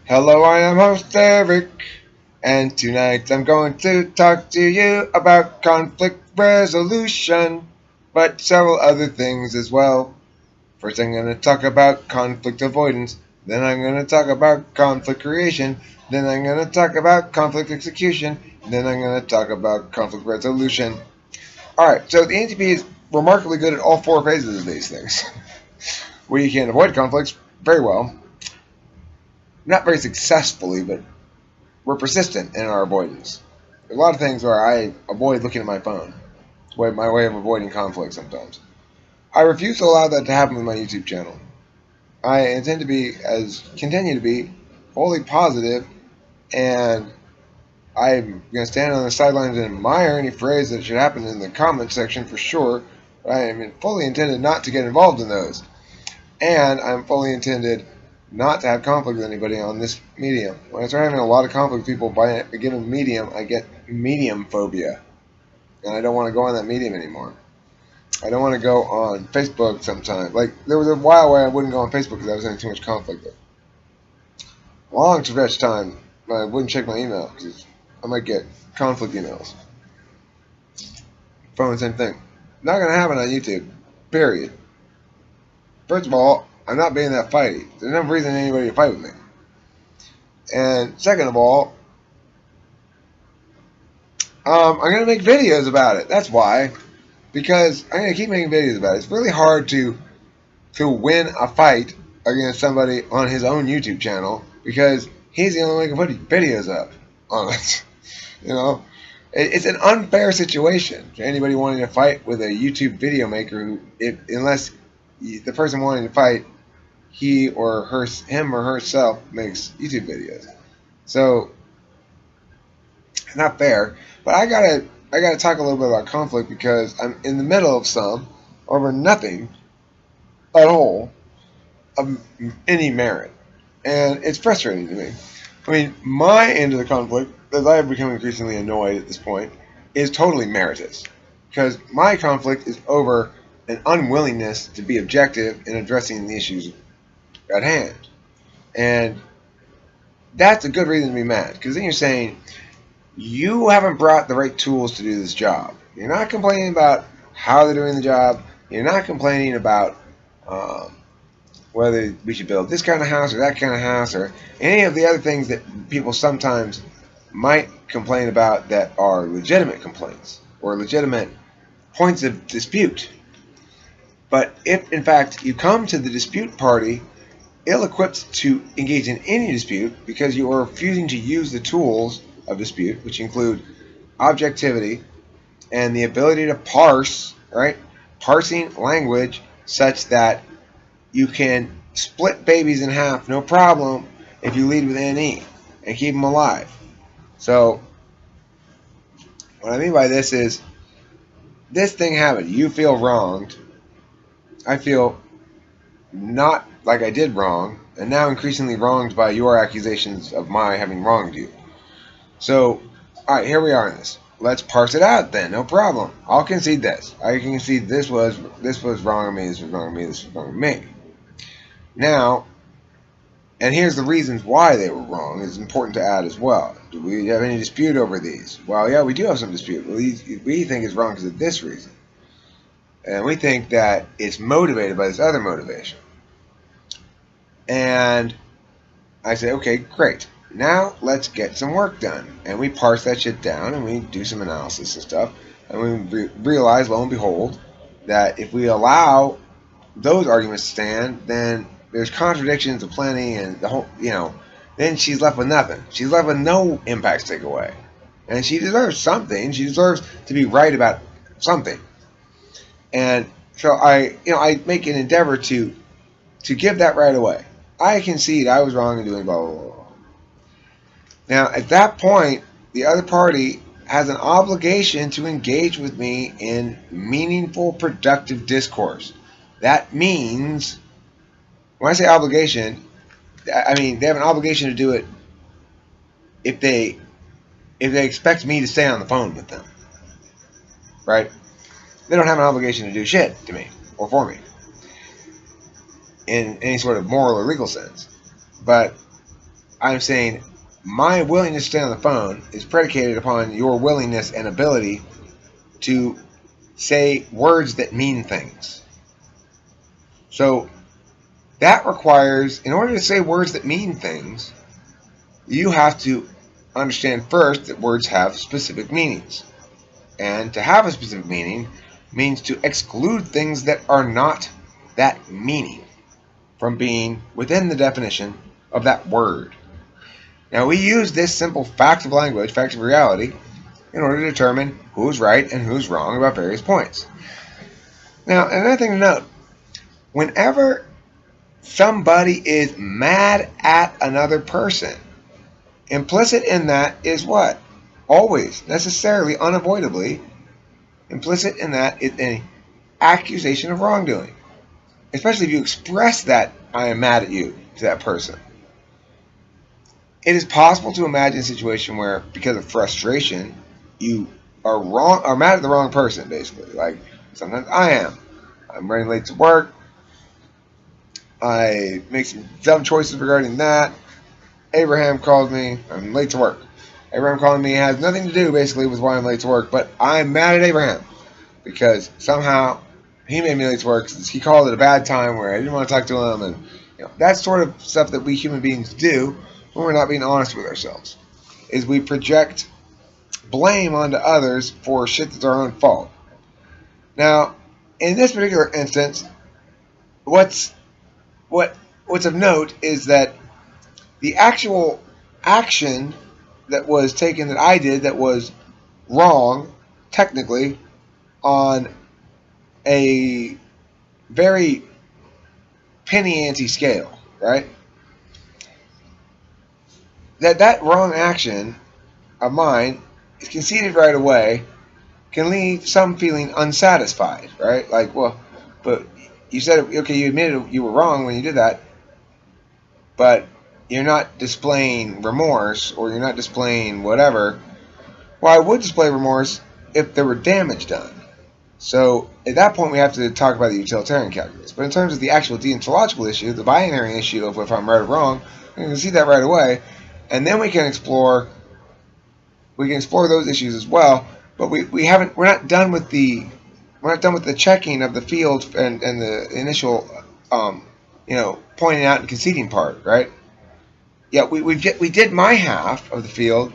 Hello, I am host Eric, and tonight I'm going to talk to you about conflict resolution, but several other things as well. First, I'm going to talk about conflict avoidance, then I'm going to talk about conflict creation, then I'm going to talk about conflict execution, then I'm going to talk about conflict resolution. Alright, so the NTP is remarkably good at all four phases of these things. We can avoid conflicts very well. Not very successfully, but we're persistent in our avoidance. There's a lot of things where I avoid looking at my phone. It's my way of avoiding conflict sometimes. I refuse to allow that to happen with my YouTube channel. I intend to continue to be wholly positive, and I'm going to stand on the sidelines and admire any phrase that should happen in the comment section for sure. But I am fully intended not to get involved in those. And I'm fully intended not to have conflict with anybody on this medium. When I start having a lot of conflict with people by a given medium, I get medium phobia. And I don't want to go on that medium anymore. I don't want to go on Facebook sometimes. Like, there was a while where I wouldn't go on Facebook because I was having too much conflict there. Long stretch of time, I wouldn't check my email because I might get conflict emails. Phone, same thing. Not going to happen on YouTube. Period. First of all, I'm not being that fighty. There's no reason anybody to fight with me. And second of all, I'm going to make videos about it. That's why. Because I'm going to keep making videos about it. It's really hard to win a fight against somebody on his own YouTube channel because he's the only one who can put videos up on it. You know? It's an unfair situation to anybody wanting to fight with a YouTube video maker who, unless the person wanting to fight, him or herself makes YouTube videos. So, not fair. But I gotta talk a little bit about conflict because I'm in the middle of some over nothing at all of any merit. And it's frustrating to me. I mean, my end of the conflict, as I have become increasingly annoyed at this point, is totally meritorious. Because my conflict is over an unwillingness to be objective in addressing the issues at hand. And that's a good reason to be mad. Because then you're saying, you haven't brought the right tools to do this job. You're not complaining about how they're doing the job. You're not complaining about whether we should build this kind of house or that kind of house or any of the other things that people sometimes might complain about that are legitimate complaints or legitimate points of dispute. But if, in fact, you come to the dispute party ill-equipped to engage in any dispute because you are refusing to use the tools of dispute, which include objectivity and the ability to parse, right? Parsing language such that you can split babies in half, no problem, if you lead with NE and keep them alive. So, what I mean by this is, this thing happened. You feel wronged. I feel not like I did wrong, and now increasingly wronged by your accusations of my having wronged you. So, alright, here we are in this. Let's parse it out then, no problem. I'll concede this. I can concede this was wrong of me, this was wrong of me, this was wrong of me. Now, and here's the reasons why they were wrong. It's important to add as well. Do we have any dispute over these? Well, yeah, we do have some dispute. We think it's wrong because of this reason. And we think that it's motivated by this other motivation. And I say, okay, great. Now let's get some work done. And we parse that shit down and we do some analysis and stuff. And we realize, lo and behold, that if we allow those arguments to stand, then there's contradictions aplenty and the whole, then she's left with nothing. She's left with no impacts to take away. And she deserves something. She deserves to be right about something. And so I make an endeavor to give that right away. I concede I was wrong in doing blah, blah, blah. Now, at that point, the other party has an obligation to engage with me in meaningful, productive discourse. That means, when I say obligation, I mean they have an obligation to do it if they expect me to stay on the phone with them. Right? They don't have an obligation to do shit to me or for me in any sort of moral or legal sense. But I'm saying my willingness to stay on the phone is predicated upon your willingness and ability to say words that mean things. So that requires, in order to say words that mean things, you have to understand first that words have specific meanings. And to have a specific meaning means to exclude things that are not that meaning from being within the definition of that word. Now, we use this simple fact of language, fact of reality, in order to determine who's right and who's wrong about various points. Now, another thing to note, whenever somebody is mad at another person, implicit in that is what? Always, necessarily, unavoidably, implicit in that is an accusation of wrongdoing. Especially if you express that I am mad at you to that person. It is possible to imagine a situation where, because of frustration, you are mad at the wrong person, basically. Like, sometimes I am. I'm running late to work. I make some dumb choices regarding that. Abraham called me. I'm late to work. Abraham calling me has nothing to do, basically, with why I'm late to work, but I'm mad at Abraham because somehow he made me late to work. He called it a bad time where I didn't want to talk to him, and that's sort of stuff that we human beings do when we're not being honest with ourselves, is we project blame onto others for shit that's our own fault. Now, in this particular instance, what's of note is that the actual action that was taken that I did that was wrong, technically, on a very penny ante scale, right? That wrong action of mine is conceded right away, can leave some feeling unsatisfied, right? Like, well, but you said, okay, you admitted you were wrong when you did that, but you're not displaying remorse, or you're not displaying whatever. Well, I would display remorse if there were damage done. So at that point, we have to talk about the utilitarian calculus. But in terms of the actual deontological issue, the binary issue of if I'm right or wrong, we can see that right away, and then we can explore those issues as well. But we're not done with the checking of the field and the initial pointing out and conceding part, right? Yeah, we did my half of the field,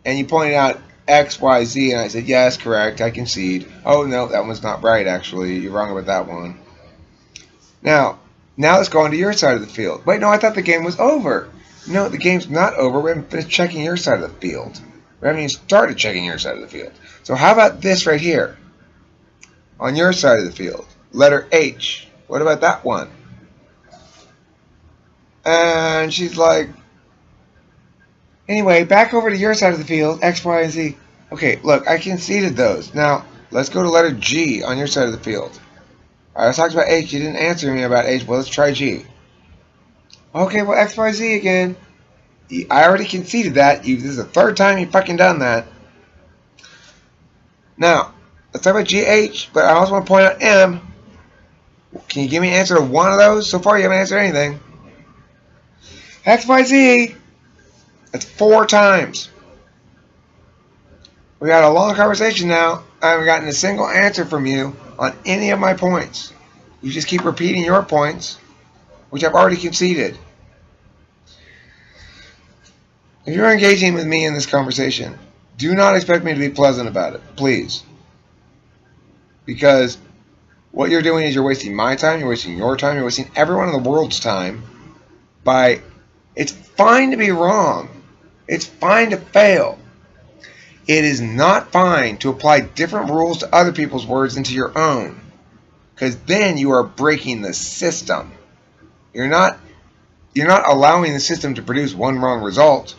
and you pointed out X, Y, Z, and I said, yes, correct, I concede. Oh, no, that one's not right, actually. You're wrong about that one. Now let's go on to your side of the field. Wait, no, I thought the game was over. No, the game's not over. We haven't finished checking your side of the field. We haven't even started checking your side of the field. So how about this right here? On your side of the field, letter H. What about that one? And she's like, anyway, back over to your side of the field, X, Y, and Z. Okay, look, I conceded those. Now, let's go to letter G on your side of the field. All right, I talked about H. You didn't answer me about H. Well, let's try G. Okay, well, X, Y, Z again. I already conceded that. This is the third time you've fucking done that. Now, let's talk about G, H, but I also want to point out M. Can you give me an answer to one of those? So far, you haven't answered anything. X, Y, Z. That's 4 times. We got a long conversation now. I haven't gotten a single answer from you on any of my points. You just keep repeating your points, which I've already conceded. If you're engaging with me in this conversation, do not expect me to be pleasant about it, please. Because what you're doing is you're wasting my time, you're wasting your time, you're wasting everyone in the world's time by... It's fine to be wrong. It's fine to fail. It is not fine to apply different rules to other people's words into your own. Because then you are breaking the system. You're not allowing the system to produce one wrong result.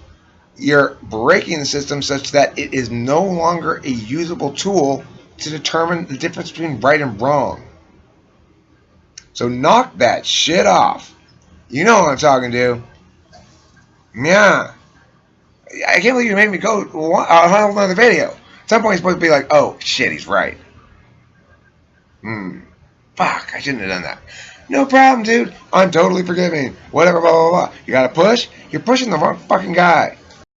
You're breaking the system such that it is no longer a usable tool to determine the difference between right and wrong. So knock that shit off. You know what I'm talking to. Yeah. I can't believe you made me go a whole other video. At some point you're supposed to be like, oh shit, he's right. Fuck, I shouldn't have done that. No problem, dude. I'm totally forgiving. Whatever, blah, blah, blah. You gotta push? You're pushing the wrong fucking guy.